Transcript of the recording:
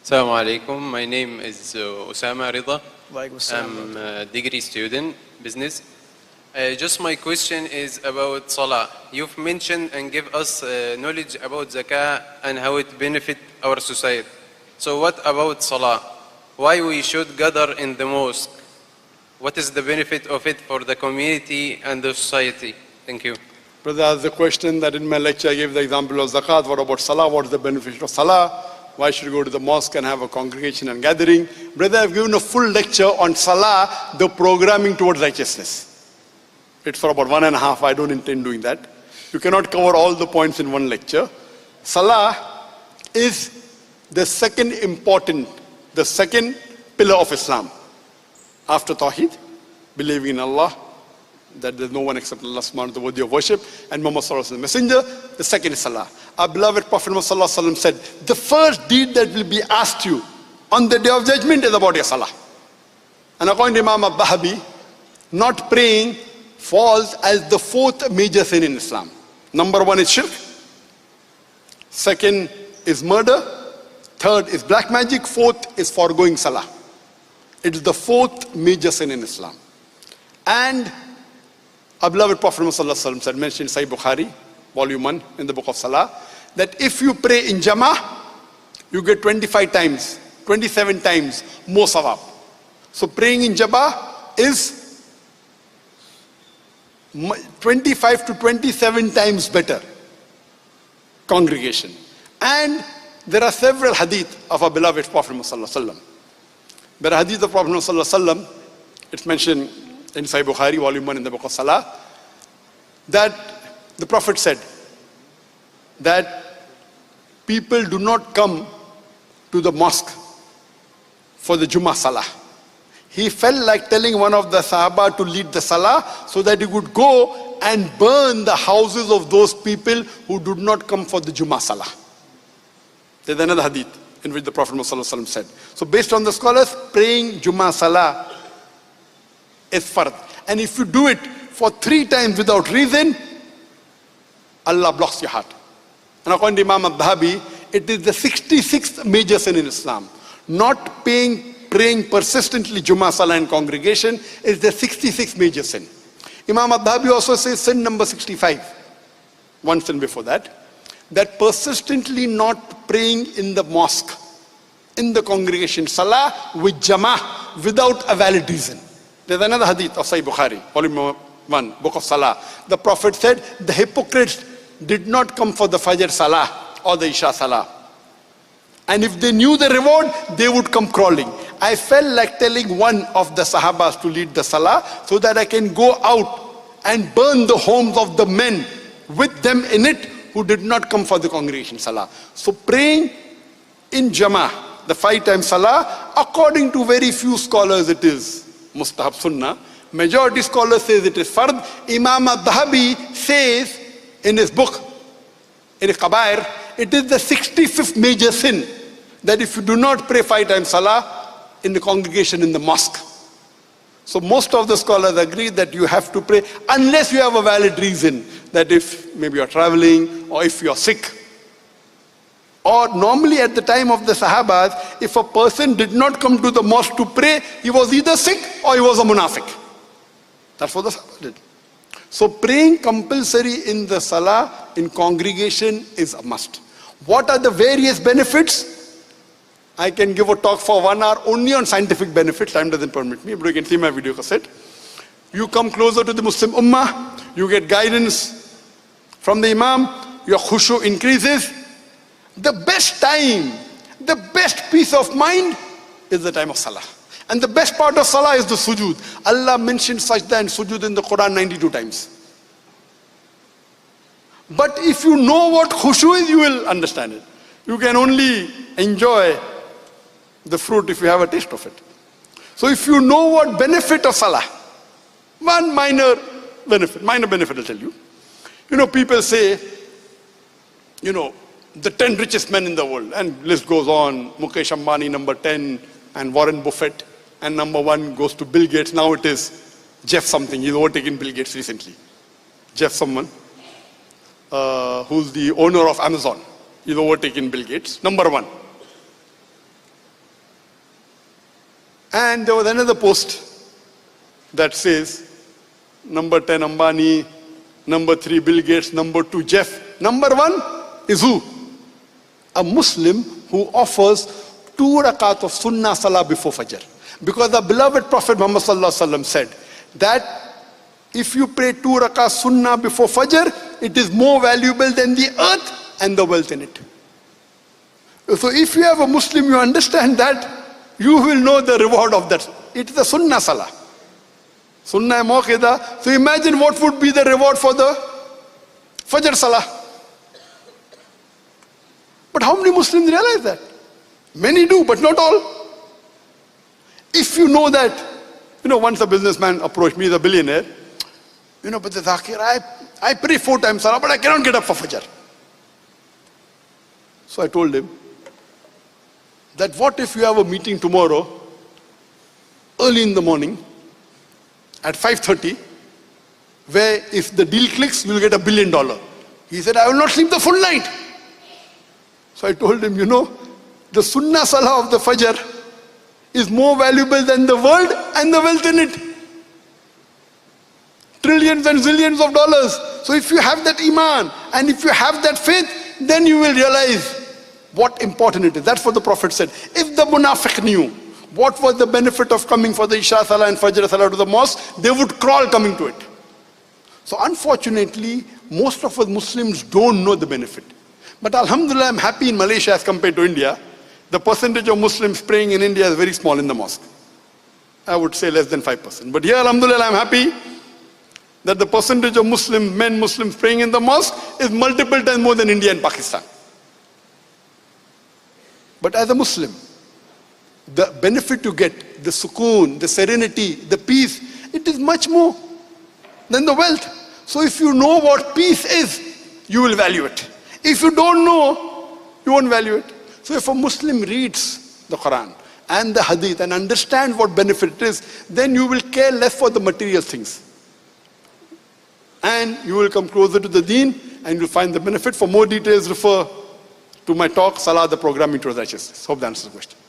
Assalamualaikum. My name is Osama Rida. I'm I'm a degree student, business. Just my question is about Salah. You've mentioned and give us knowledge about zakah and how it benefit our society. So what about Salah? Why we should gather in the mosque? What is the benefit of it for the community and the society? Thank you. Brother asked the question that in my lecture I gave the example of zakat. What about Salah? What is the benefit of Salah? Why should you go to the mosque and have a congregation and gathering? Brother, I've given a full lecture on Salah, the programming towards righteousness. It's for about 1.5. I don't intend doing that. You cannot cover all the points in one lecture. Salah is the second pillar of Islam. After Tawheed, believing in Allah, that there's no one except Allah subhanahu wa ta'ala worthy of worship, and Muhammad sallallahu alaihi wasallam, messenger. The second is Salah. Our beloved Prophet Muhammad sallallahu alaihi wasallam said, the first deed that will be asked you on the day of judgment is about your Salah. And according to Imam al-Bahabi, not praying falls as the fourth major sin in Islam. Number 1 is shirk. Second is murder. Third is black magic. Fourth is foregoing Salah. It is the fourth major sin in Islam. And our beloved Prophet Muhammad said, mentioned in Sahih Bukhari, volume 1 in the book of Salah, that if you pray in Jama'ah, you get 25 times, 27 times more sawab. So praying in Jama'ah is 25 to 27 times better congregation. And there are several hadith of our beloved Prophet Muhammad. There are hadith of Prophet Muhammad, it's mentioned in Sahih Bukhari, volume 1 in the book of Salah, that the Prophet said that people do not come to the mosque for the Jummah Salah. He felt like telling one of the Sahaba to lead the Salah so that he would go and burn the houses of those people who did not come for the Jummah Salah. There's another hadith in which the Prophet Muhammad said. So based on the scholars, praying Jummah Salah is fard. And if you do it for 3 times without reason, Allah blocks your heart. And according to Imam al-Bahabi, it is the 66th major sin in Islam. Not praying persistently Jummah Salah in congregation is the 66th major sin. Imam al-Bahabi also says sin number 65, one sin before that persistently not praying in the mosque, in the congregation, Salah with Jama'ah without a valid reason. There's another hadith of Sahih Bukhari, volume 1, book of Salah. The Prophet said, the hypocrites did not come for the Fajr Salah or the Isha Salah. And if they knew the reward, they would come crawling. I felt like telling one of the Sahabas to lead the Salah so that I can go out and burn the homes of the men with them in it who did not come for the congregation Salah. So praying in Jama'ah, the 5 times Salah, according to very few scholars it is mustahab sunnah. Majority scholars says it is fard. Imam al-Dhahabi says in his book, in Qabair, it is the 65th major sin that if you do not pray 5 times Salah in the congregation in the mosque. So most of the scholars agree that you have to pray unless you have a valid reason, that if maybe you're traveling or if you're sick. Or normally at the time of the Sahabas, if a person did not come to the mosque to pray, he was either sick or he was a munafiq. That's what the Sahabas did. So praying compulsory in the Salah in congregation is a must. What are the various benefits? I can give a talk for 1 hour only on scientific benefits. Time doesn't permit me, but you can see my video cassette. You come closer to the Muslim Ummah, you get guidance from the Imam, your khushu increases. The best time, the best peace of mind is the time of Salah. And the best part of Salah is the sujood. Allah mentioned sajda and sujood in the Quran 92 times. But if you know what khushu is, you will understand it. You can only enjoy the fruit if you have a taste of it. So if you know what benefit of Salah, one minor benefit I'll tell you. You know, people say, you know, the 10 richest men in the world, and list goes on. Mukesh Ambani number 10, and Warren Buffett, and number 1 goes to Bill Gates. Now it is Jeff something. He's overtaken Bill Gates recently. Jeff someone, who's the owner of Amazon. He's overtaken Bill Gates. Number 1. And there was another post that says, number 10 Ambani, number 3 Bill Gates, number 2 Jeff. Number 1 is who? A Muslim who offers 2 rakat of Sunnah Salah before Fajr. Because the beloved Prophet Muhammad said that if you pray 2 rakat Sunnah before Fajr, it is more valuable than the earth and the wealth in it. So if you have a Muslim, you understand that, you will know the reward of that. It is the Sunnah Salah. Sunnah Muqida. So imagine what would be the reward for the Fajr Salah. But how many Muslims realize that? Many do, but not all. If you know that, once a businessman approached me, he's a billionaire, but the Zakir, I pray 4 times Salah, but I cannot get up for Fajr. So I told him, that what if you have a meeting tomorrow, early in the morning, at 5:30, where if the deal clicks, you'll get $1 billion. He said, I will not sleep the full night. So I told him, the Sunnah Salah of the Fajr is more valuable than the world and the wealth in it. Trillions and zillions of dollars. So if you have that Iman, and if you have that faith, then you will realize what important it is. That's what the Prophet said. If the Munafiq knew what was the benefit of coming for the Isha Salah and Fajr Salah to the mosque, they would crawl coming to it. So unfortunately, most of us Muslims don't know the benefit. But Alhamdulillah, I'm happy in Malaysia as compared to India. The percentage of Muslims praying in India is very small in the mosque. I would say less than 5%. But here, Alhamdulillah, I'm happy that the percentage of Muslims praying in the mosque is multiple times more than India and Pakistan. But as a Muslim, the benefit you get, the sukoon, the serenity, the peace, it is much more than the wealth. So if you know what peace is, you will value it. If you don't know, you won't value it. So if a Muslim reads the Quran and the Hadith and understands what benefit it is, then you will care less for the material things. And you will come closer to the deen and you'll find the benefit. For more details, refer to my talk, Salah, the Programming Towards Righteousness. Hope that answers the question.